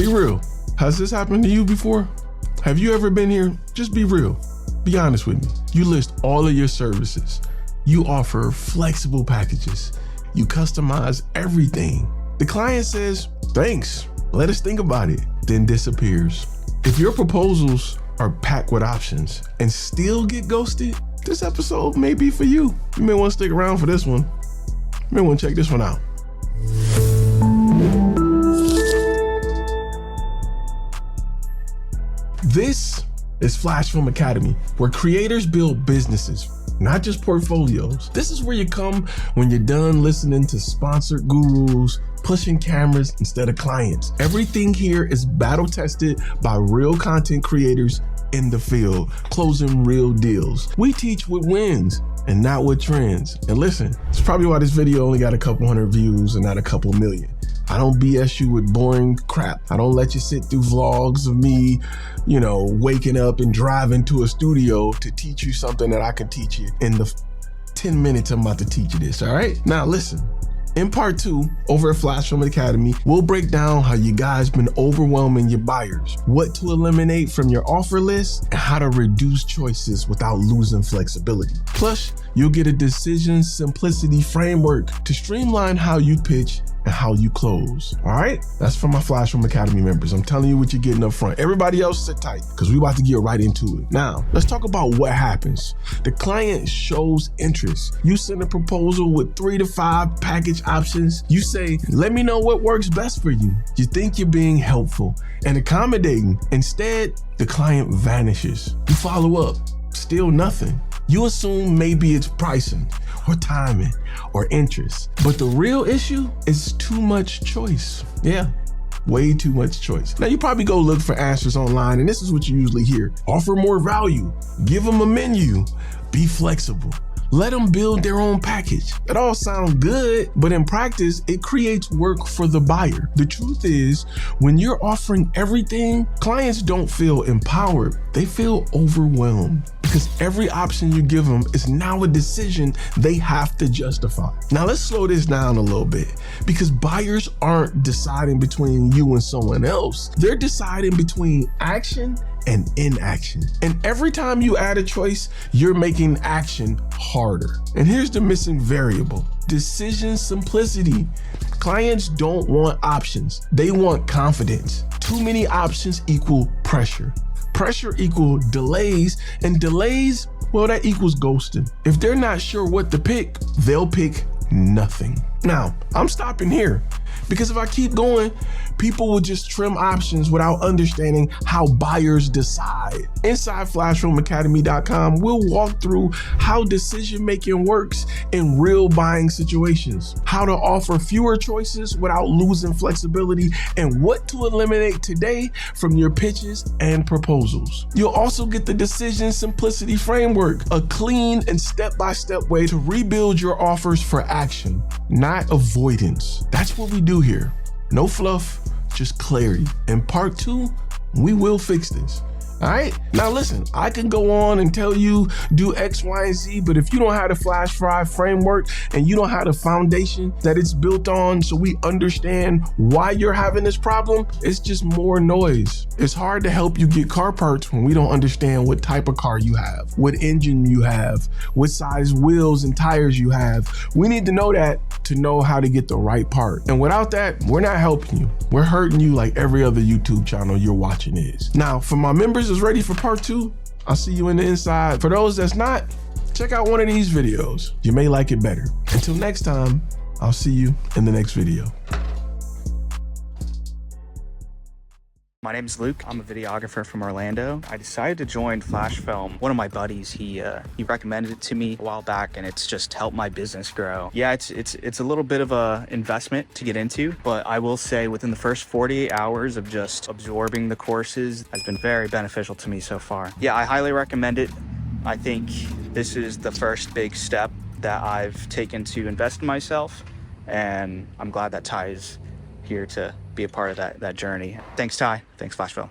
Be real. Has this happened to you before? Have you ever been here? Just be real. Be honest with me. You list all of your services. You offer flexible packages. You customize everything. The client says, thanks, let us think about it, then disappears. If your proposals are packed with options and still get ghosted, this episode may be for you. You may want to stick around for this one. You may want to check this one out. This is FlashFilm Academy, where creators build businesses, not just portfolios. This is where you come when you're done listening to sponsored gurus, pushing cameras instead of clients. Everything here is battle tested by real content creators in the field, closing real deals. We teach with wins and not with trends. And listen, it's probably why this video only got a couple hundred views and not a couple million. I don't BS you with boring crap. I don't let you sit through vlogs of me, waking up and driving to a studio to teach you something that I can teach you in the 10 minutes I'm about to teach you this, all right? Now listen, in part 2, over at FlashFilm Academy, we'll break down how you guys been overwhelming your buyers, what to eliminate from your offer list, and how to reduce choices without losing flexibility. Plus, you'll get a decision simplicity framework to streamline how you pitch and how you close. All right, that's for my FlashFilm Academy members. I'm telling you what you're getting up front. Everybody else sit tight because we're about to get right into it. Now, let's talk about what happens. The client shows interest. You send a proposal with 3 to 5 package options. You say, let me know what works best for you. You think you're being helpful and accommodating. Instead, the client vanishes. You follow up, still nothing. You assume maybe it's pricing or timing or interest, but the real issue is too much choice. Yeah, way too much choice. Now you probably go look for answers online, and this is what you usually hear. Offer more value, give them a menu, be flexible. Let them build their own package. It all sounds good, but in practice, it creates work for the buyer. The truth is, when you're offering everything, clients don't feel empowered. They feel overwhelmed because every option you give them is now a decision they have to justify. Now let's slow this down a little bit, because buyers aren't deciding between you and someone else. They're deciding between action and inaction. And every time you add a choice, you're making action harder. And here's the missing variable: decision simplicity. Clients don't want options. They want confidence. Too many options equal pressure. Pressure equal delays, and delays, well, that equals ghosting. If they're not sure what to pick, they'll pick nothing. Now, I'm stopping here, because if I keep going, people will just trim options without understanding how buyers decide. Inside FlashFilmAcademy.com, we'll walk through how decision-making works in real buying situations, how to offer fewer choices without losing flexibility, and what to eliminate today from your pitches and proposals. You'll also get the decision simplicity framework, a clean and step-by-step way to rebuild your offers for action, not avoidance. That's what we do here. No fluff, just clarity. In part 2, we will fix this. All right, now listen, I can go on and tell you do X, Y, and Z, but if you don't have the FlashFilm framework and you don't have the foundation that it's built on, so we understand why you're having this problem, it's just more noise. It's hard to help you get car parts when we don't understand what type of car you have, what engine you have, what size wheels and tires you have. We need to know that to know how to get the right part. And without that, we're not helping you. We're hurting you like every other YouTube channel you're watching is. Now, for my members that's ready for part 2, I'll see you in the inside. For those that's not, check out one of these videos. You may like it better. Until next time, I'll see you in the next video. My name is Luke. I'm a videographer from Orlando. I decided to join FlashFilm. One of my buddies, he recommended it to me a while back, and it's just helped my business grow. Yeah, it's a little bit of a investment to get into, but I will say within the first 48 hours of just absorbing the courses has been very beneficial to me so far. Yeah, I highly recommend it. I think this is the first big step that I've taken to invest in myself, and I'm glad that Ty is here to be a part of that journey. Thanks, Ty. Thanks, FlashFilm.